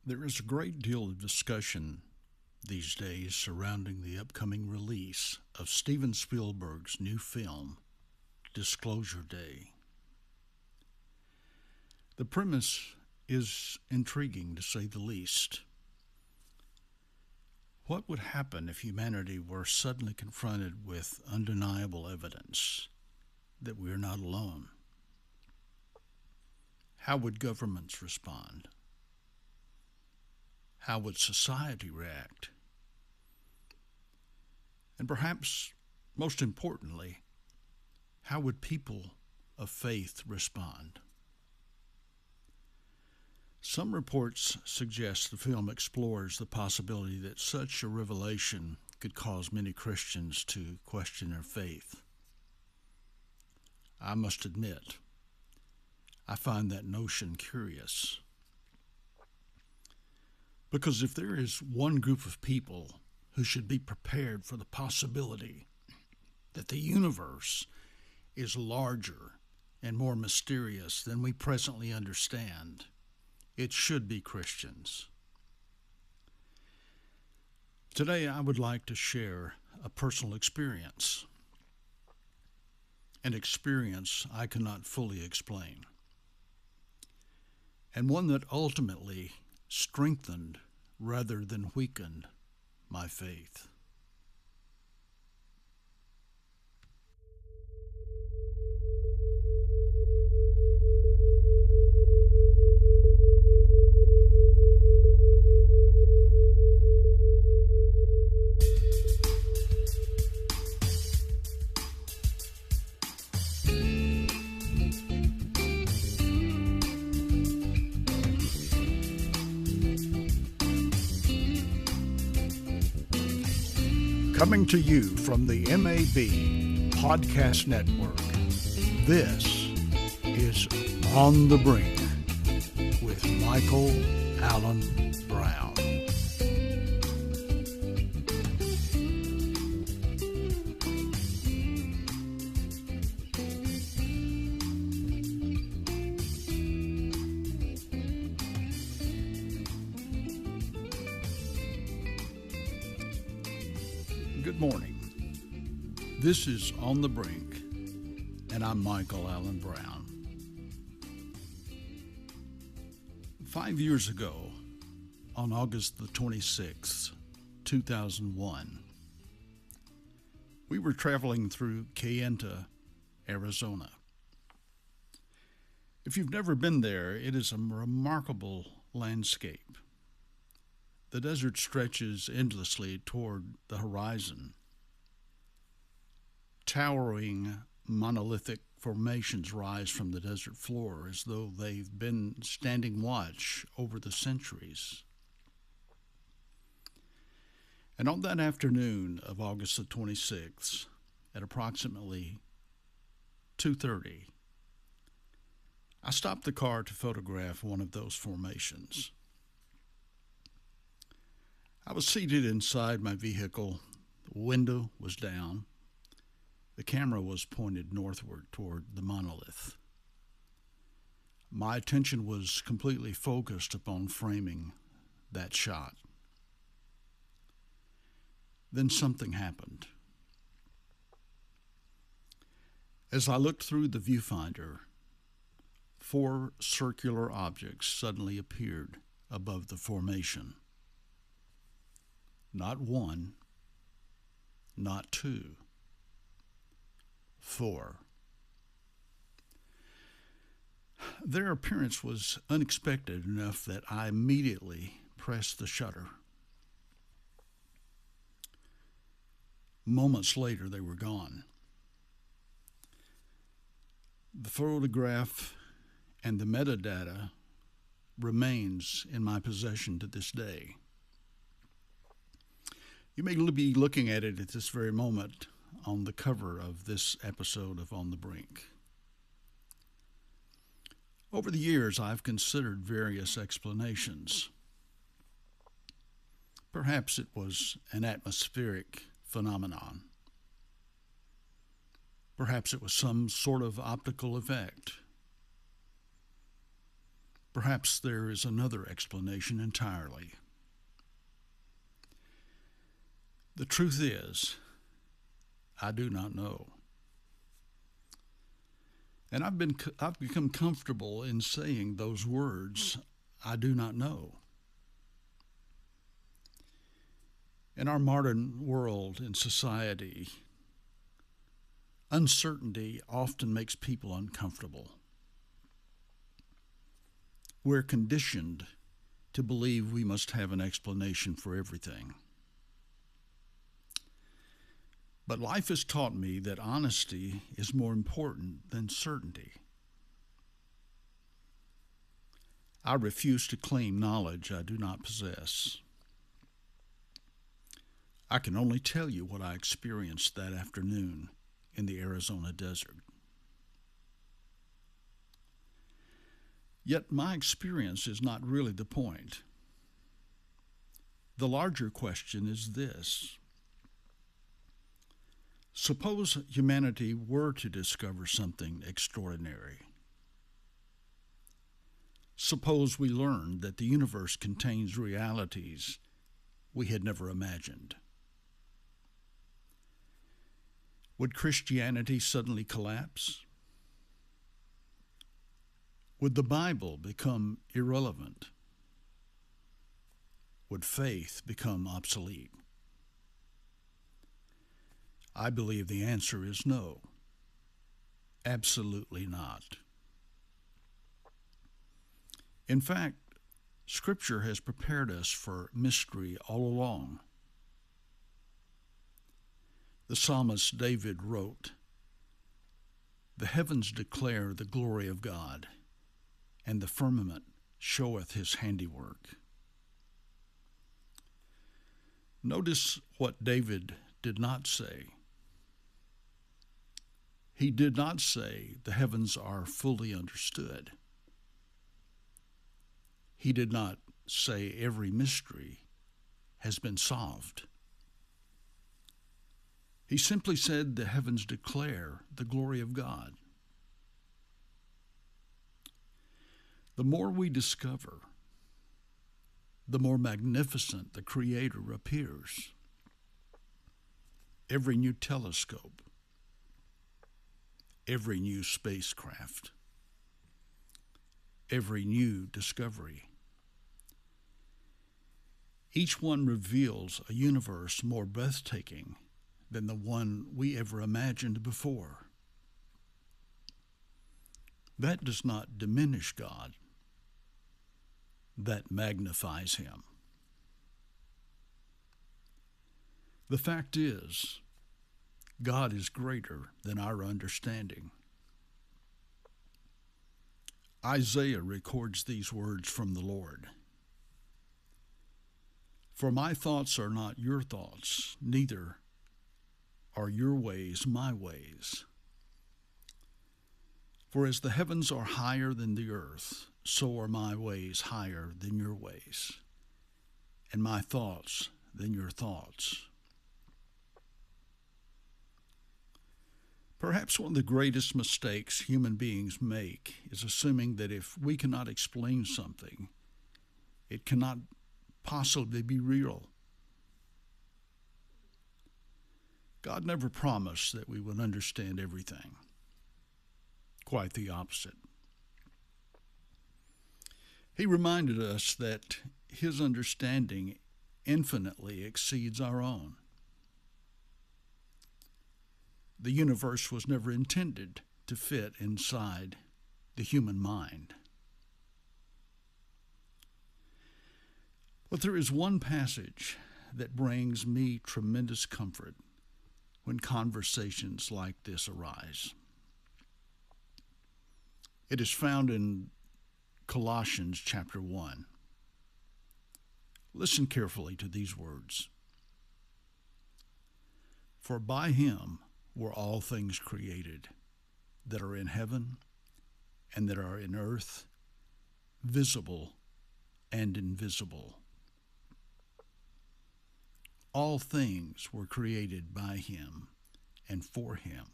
There is a great deal of discussion these days surrounding the upcoming release of Steven Spielberg's new film, Disclosure Day. The premise is intriguing to say the least. What would happen if humanity were suddenly confronted with undeniable evidence that we are not alone? How would governments respond? How would society react? And perhaps most importantly, how would people of faith respond? Some reports suggest the film explores the possibility that such a revelation could cause many Christians to question their faith. I must admit, I find that notion curious. Because if there is one group of people who should be prepared for the possibility that the universe is larger and more mysterious than we presently understand, it should be Christians. Today I would like to share a personal experience, an experience I cannot fully explain, and one that ultimately strengthened rather than weakened my faith. Coming to you from the MAB Podcast Network, this is On The Brink with Michael Allen Brown. Good morning. This is On The Brink, and I'm Michael Allen Brown. 5 years ago, on August the 26th, 2001, we were traveling through Kayenta, Arizona. If you've never been there, it is a remarkable landscape. The desert stretches endlessly toward the horizon. Towering monolithic formations rise from the desert floor as though they've been standing watch over the centuries. And on that afternoon of August the 26th, at approximately 2:30, I stopped the car to photograph one of those formations. I was seated inside my vehicle. The window was down. The camera was pointed northward toward the monolith. My attention was completely focused upon framing that shot. Then something happened. As I looked through the viewfinder, 4 circular objects suddenly appeared above the formation. Not 1, not 2, 4. Their appearance was unexpected enough that I immediately pressed the shutter. Moments later, they were gone. The photograph and the metadata remains in my possession to this day. You may be looking at it at this very moment on the cover of this episode of On The Brink. Over the years, I've considered various explanations. Perhaps it was an atmospheric phenomenon. Perhaps it was some sort of optical effect. Perhaps there is another explanation entirely. The truth is, I do not know. And I've become comfortable in saying those words, I do not know. In our modern world and society, uncertainty often makes people uncomfortable. We're conditioned to believe we must have an explanation for everything. But life has taught me that honesty is more important than certainty. I refuse to claim knowledge I do not possess. I can only tell you what I experienced that afternoon in the Arizona desert. Yet my experience is not really the point. The larger question is this. Suppose humanity were to discover something extraordinary. Suppose we learned that the universe contains realities we had never imagined. Would Christianity suddenly collapse? Would the Bible become irrelevant? Would faith become obsolete? I believe the answer is no. Absolutely not. In fact, Scripture has prepared us for mystery all along. The psalmist David wrote, "The heavens declare the glory of God, and the firmament showeth his handiwork." Notice what David did not say. He did not say the heavens are fully understood. He did not say every mystery has been solved. He simply said the heavens declare the glory of God. The more we discover, the more magnificent the Creator appears. Every new telescope, every new spacecraft, every new discovery, each one reveals a universe more breathtaking than the one we ever imagined before. That does not diminish God. That magnifies him. The fact is, God is greater than our understanding. Isaiah records these words from the Lord. "For my thoughts are not your thoughts, neither are your ways my ways. For as the heavens are higher than the earth, so are my ways higher than your ways, and my thoughts than your thoughts." Perhaps one of the greatest mistakes human beings make is assuming that if we cannot explain something, it cannot possibly be real. God never promised that we would understand everything. Quite the opposite. He reminded us that his understanding infinitely exceeds our own. The universe was never intended to fit inside the human mind. But there is one passage that brings me tremendous comfort when conversations like this arise. It is found in Colossians chapter 1. Listen carefully to these words. "For by him were all things created, that are in heaven and that are in earth, visible and invisible. All things were created by him and for him.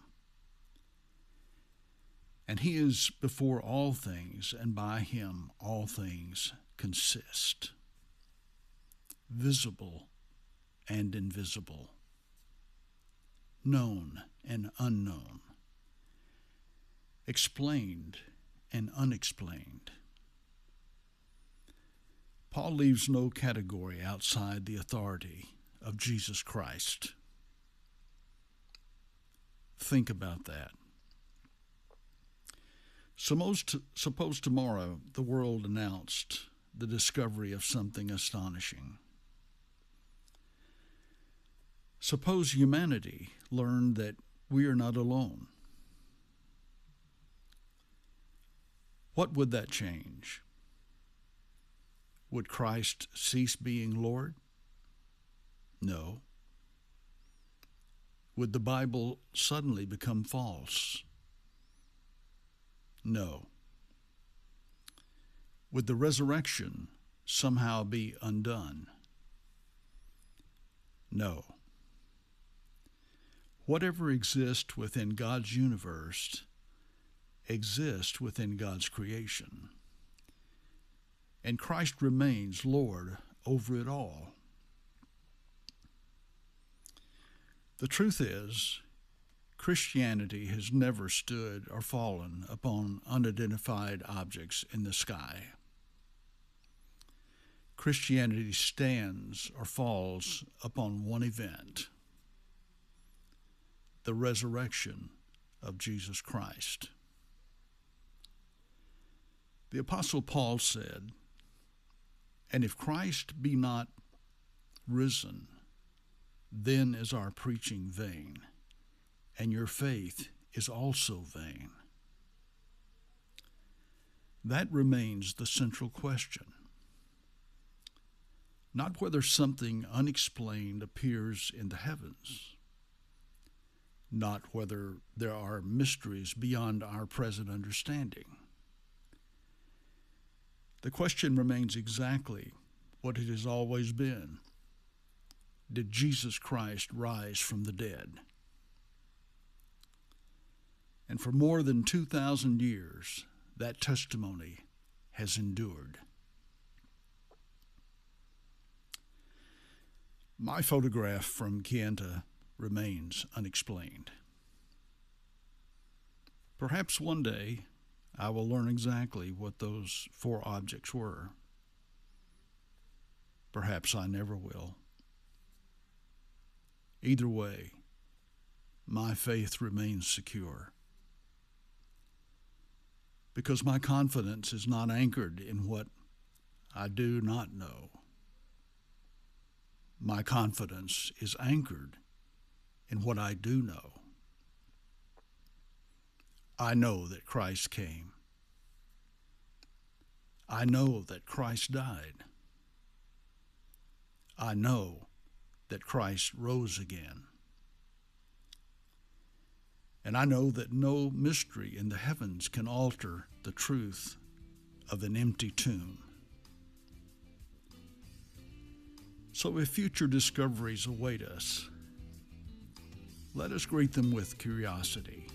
And he is before all things, and by him all things consist, visible and invisible, known and unknown, explained and unexplained. Paul leaves no category outside the authority of Jesus Christ. Think about that. Suppose tomorrow the world announced the discovery of something astonishing. Suppose humanity learned that we are not alone. What would that change? Would Christ cease being Lord? No. Would the Bible suddenly become false? No. Would the resurrection somehow be undone? No. Whatever exists within God's universe exists within God's creation. And Christ remains Lord over it all. The truth is, Christianity has never stood or fallen upon unidentified objects in the sky. Christianity stands or falls upon one event: the resurrection of Jesus Christ. The Apostle Paul said, "And if Christ be not risen, then is our preaching vain, and your faith is also vain." That remains the central question. Not whether something unexplained appears in the heavens, not whether there are mysteries beyond our present understanding. The question remains exactly what it has always been. Did Jesus Christ rise from the dead? And for more than 2,000 years, that testimony has endured. My photograph from Kayenta remains unexplained. Perhaps one day I will learn exactly what those 4 objects were. Perhaps I never will. Either way, my faith remains secure, because my confidence is not anchored in what I do not know. My confidence is anchored in what I do know. I know that Christ came. I know that Christ died. I know that Christ rose again. And I know that no mystery in the heavens can alter the truth of an empty tomb. So if future discoveries await us, let us greet them with curiosity.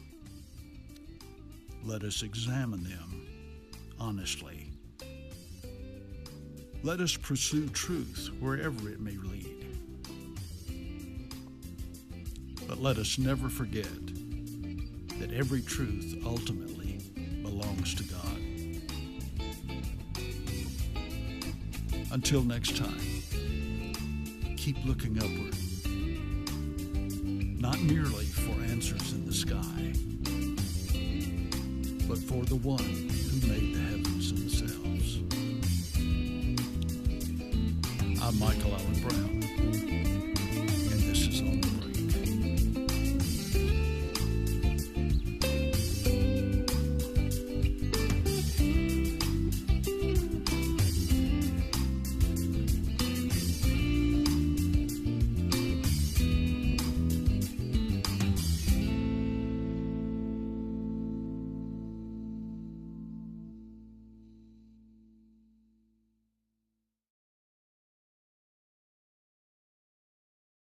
Let us examine them honestly. Let us pursue truth wherever it may lead. But let us never forget that every truth ultimately belongs to God. Until next time, keep looking upward, not merely for answers in the sky, but for the one who made the heavens themselves. I'm Michael Allen Brown.